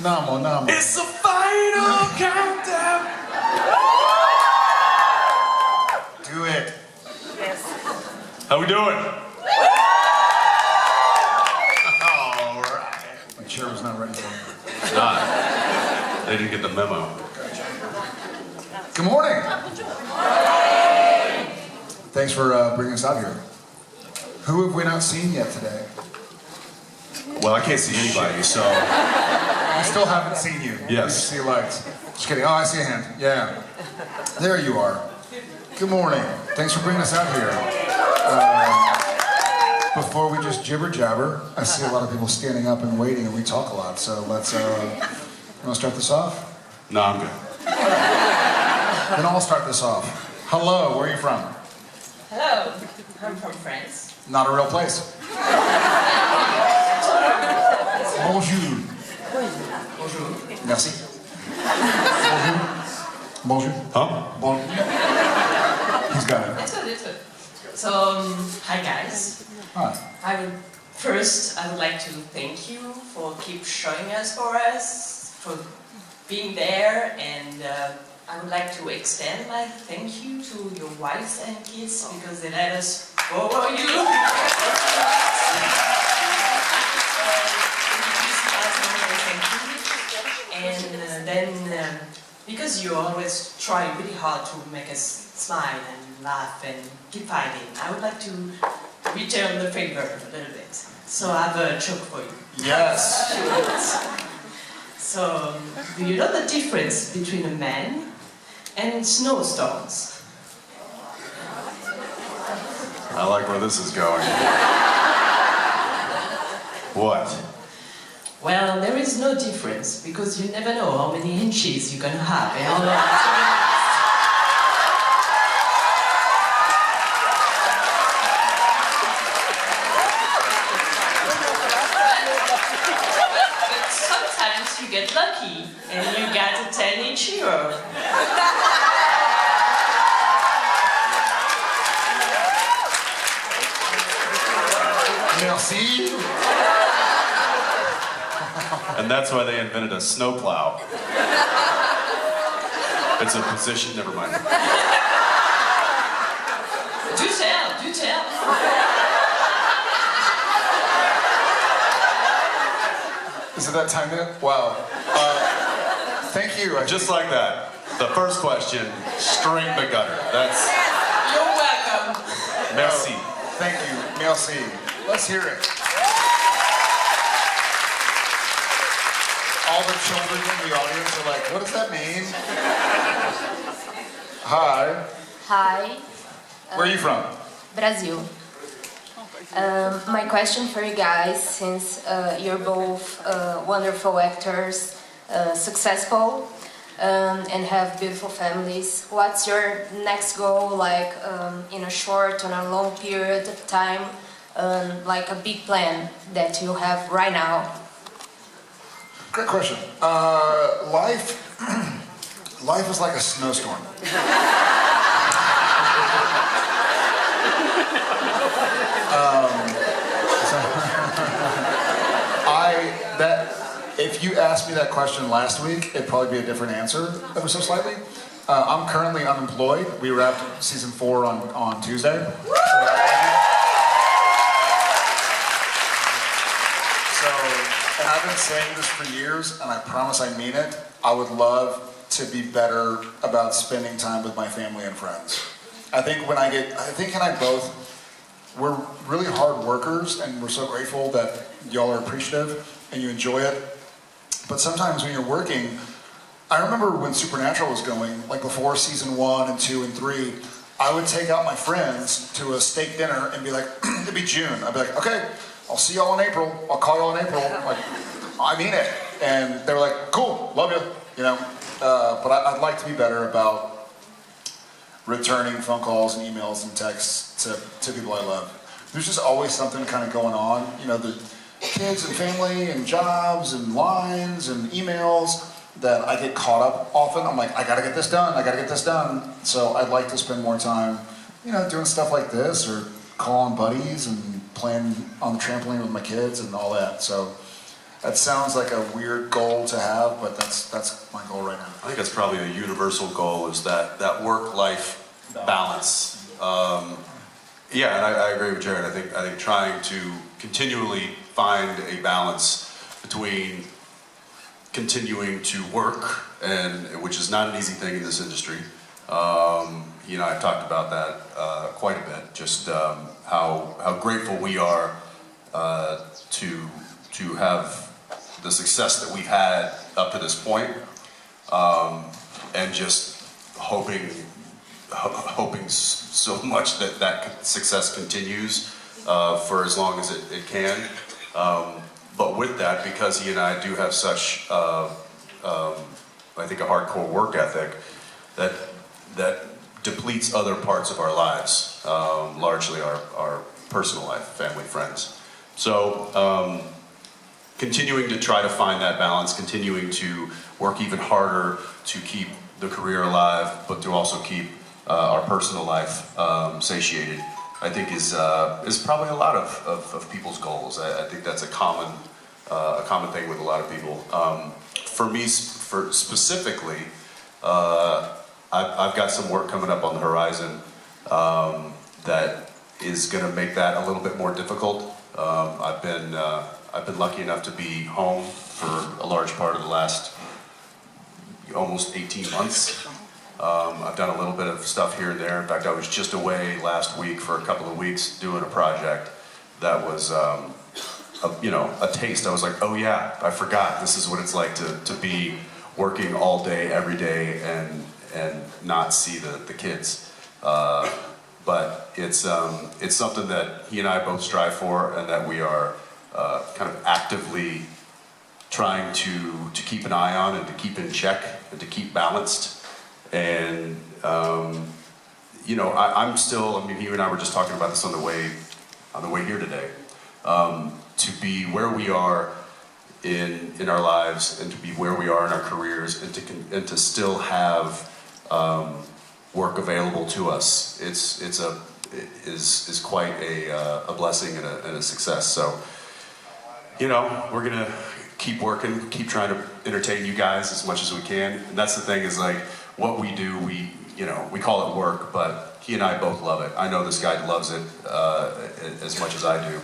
Namo, namo. It's the final countdown. Do it. Yes. How we doing? All right. My chair was not ready for me. It's not. They didn't get the memo. Good morning. Thanks for bringing us out here. Who have we not seen yet today? Well, I can't see anybody, so. I still haven't seen you. Yes. I see lights. Just kidding. Oh, I see a hand. Yeah. There you are. Good morning. Thanks for bringing us out here. Before we just jibber jabber, I see a lot of people standing up and waiting, and we talk a lot. So let's. You want to start this off? No, I'm good. Then I'll start this off. Hello. Where are you from? Hello, I'm from France. Not a real place. Bonjour. Bonjour. Merci. Bonjour. Bonjour. Huh? Bonjour. He's got it. That's good. So, hi guys. Hi. First, I would like to thank you for keep showing us for being there, and I would like to extend my thank you to your wives and kids because they let us follow you. And then, because you always try really hard to make us smile and laugh and keep fighting, I would like to return the favor a little bit. So I have a joke for you. Yes. So, do you know the difference between a man and snowstorms? I like where this is going. What? Well, there is no difference because you never know how many inches you're gonna have. But sometimes you get lucky and you get a 10-inch hero. Merci. And that's why they invented a snowplow. It's a position, never mind. Do tell, do tell. Is it that time yet? Wow. Thank you. Just like that. The first question, straight the gutter. That's You're welcome. merci. Thank you. Merci. Let's hear it. All the children in the audience are like, what does that mean? Hi. Hi, Where are you from? Brazil. My question for you guys, since you're both wonderful actors, successful, and have beautiful families, what's your next goal, like in a short or a long period of time, like a big plan that you have right now? Great question. Life is like a snowstorm. If you asked me that question last week, it'd probably be a different answer, ever so slightly. I'm currently unemployed. We wrapped season 4 on Tuesday. And I've been saying this for years, and I promise I mean it. I would love to be better about spending time with my family and friends. I think and I both, we're really hard workers, and we're so grateful that y'all are appreciative and you enjoy it. But sometimes when you're working, I remember when Supernatural was going, like before season 1 and 2 and 3, I would take out my friends to a steak dinner and be like, it'd be June. I'd be like, okay, I'll see y'all in April. I'll call y'all in April. Like, I mean it. And they were like, cool, love you. You know. But I'd like to be better about returning phone calls and emails and texts to people I love. There's just always something kind of going on. You know, the kids and family and jobs and lines and emails that I get caught up often. I'm like, I gotta get this done. I gotta get this done. So I'd like to spend more time, you know, doing stuff like this or calling buddies and playing on the trampoline with my kids and all that. So That sounds like a weird goal to have, but that's my goal right now. I think that's probably a universal goal, is that work-life balance. Yeah, and I agree with Jared. I think trying to continually find a balance between continuing to work, and which is not an easy thing in this industry. You know, I've talked about that quite a bit. Just how grateful we are to have the success that we've had up to this point, and just hoping so much that success continues for as long as it can. But with that, because he and I do have such, I think, a hardcore work ethic, that depletes other parts of our lives, largely our personal life, family, friends. So continuing to try to find that balance, continuing to work even harder to keep the career alive, but to also keep our personal life satiated, I think is probably a lot of people's goals. I think that's a common thing with a lot of people. For me, specifically, I've got some work coming up on the horizon that is going to make that a little bit more difficult. I've been lucky enough to be home for a large part of the last almost 18 months. I've done a little bit of stuff here and there. In fact, I was just away last week for a couple of weeks doing a project that was, a taste. I was like, oh yeah, I forgot. This is what it's like to be working all day, every day, and not see the kids. But it's something that he and I both strive for, and that we are kind of actively trying to keep an eye on and to keep in check and to keep balanced. And I'm still, I mean, you and I were just talking about this on the way here today. To be where we are in our lives, and to be where we are in our careers, and to still have work available to us, is quite a blessing and a success. So, we're gonna keep working, keep trying to entertain you guys as much as we can. And that's the thing, is like, what we do, we call it work, but he and I both love it. I know this guy loves it as much as I do.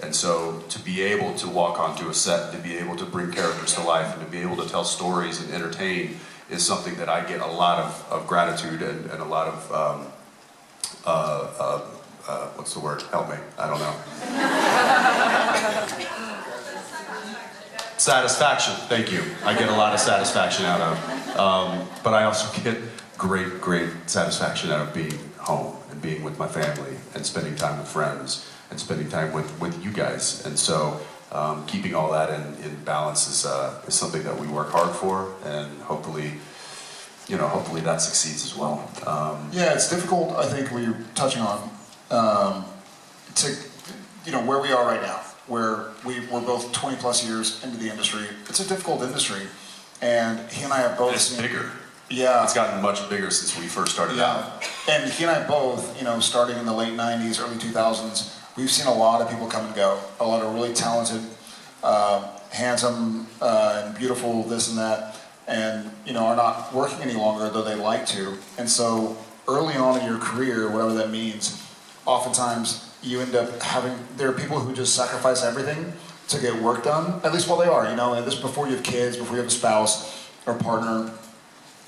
And so to be able to walk onto a set, to be able to bring characters to life, and to be able to tell stories and entertain is something that I get a lot of gratitude and a lot of, what's the word? Help me. I don't know. Satisfaction. Thank you. I get a lot of satisfaction out of. But I also get great satisfaction out of being home and being with my family and spending time with friends and spending time with you guys. And so keeping all that in balance is something that we work hard for, and hopefully that succeeds as well. Yeah, it's difficult, I think, what you're touching on, where we are right now, where we're both 20 plus years into the industry. It's a difficult industry, and he and I have both seen... It's bigger. Yeah. It's gotten much bigger since we first started out. And he and I both, starting in the late 90s, early 2000s, we've seen a lot of people come and go. A lot of really talented, handsome, and beautiful, this and that, and are not working any longer, though they like to. And so early on in your career, whatever that means, oftentimes you end up there are people who just sacrifice everything to get work done, at least while they are, and this before you have kids, before you have a spouse or partner.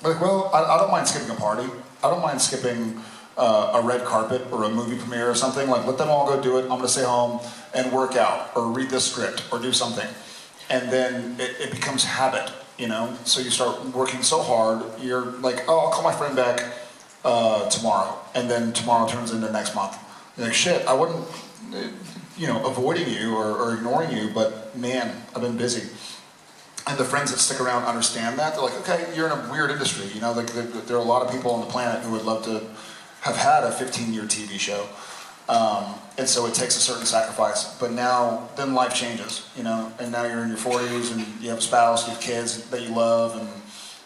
Like, well, I don't mind skipping a party. I don't mind skipping a red carpet or a movie premiere or something. Like, let them all go do it. I'm going to stay home and work out or read this script or do something. And then it becomes habit, So you start working so hard, you're like, oh, I'll call my friend back tomorrow. And then tomorrow turns into next month. You're like, shit, I wasn't, avoiding you or ignoring you, but man, I've been busy. And the friends that stick around understand that. They're like, okay, you're in a weird industry. Like there are a lot of people on the planet who would love to have had a 15-year TV show. And so it takes a certain sacrifice. But then life changes, and now you're in your 40s and you have a spouse, you have kids that you love, and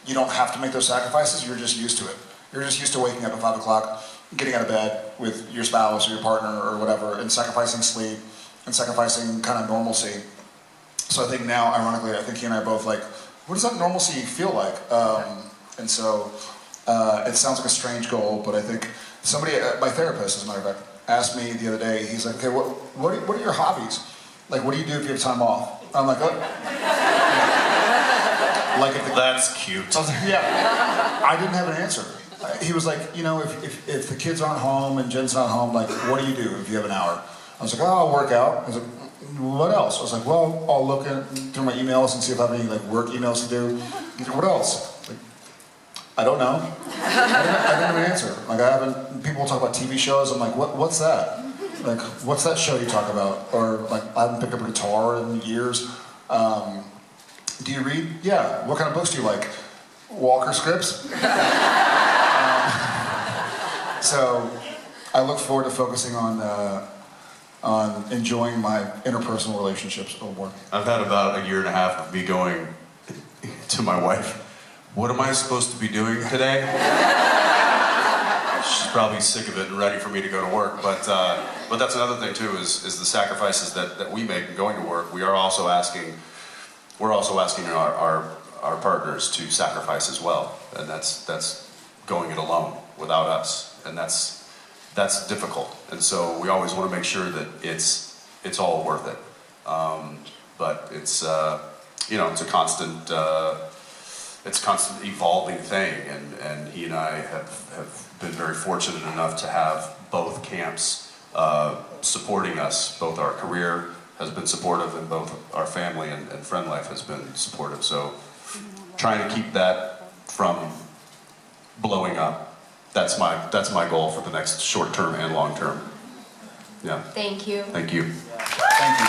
you don't have to make those sacrifices. You're just used to it. You're just used to waking up at 5 o'clock, getting out of bed with your spouse or your partner or whatever, and sacrificing sleep and sacrificing kind of normalcy. So I think now, ironically, I think he and I both like, what does that normalcy feel like? And so it sounds like a strange goal, but I think somebody, my therapist, as a matter of fact, asked me the other day, he's like, okay, what are your hobbies? Like, what do you do if you have time off? I'm like, oh. Like if the, That's cute. I was like, yeah. I didn't have an answer. He was like, you know, if the kids aren't home and Jen's not home, like, what do you do if you have an hour? I was like, oh, I'll work out. He was like, what else? I was like, well, I'll look through my emails and see if I have any like work emails to do. He's like, what else? Like, I don't know. I didn't have an answer. Like, I haven't. People talk about TV shows. I'm like, what's that? Like, what's that show you talk about? Or like, I haven't picked up a guitar in years. Do you read? Yeah. What kind of books do you like? Walker scripts. So, I look forward to focusing on enjoying my interpersonal relationships a little more. I've had about a year and a half of me going to my wife, what am I supposed to be doing today? She's probably sick of it and ready for me to go to work, but that's another thing too, is the sacrifices that we make in going to work. We're also asking our partners to sacrifice as well, and that's going it alone without us, and that's difficult, and so we always want to make sure that it's all worth it. But it's it's a constant evolving thing, and he and I have been very fortunate enough to have both camps supporting us. Both our career has been supportive, and both our family and friend life has been supportive. So trying to keep that from blowing up. That's my goal for the next short term and long term. Yeah. Thank you. Thank you. Thank you.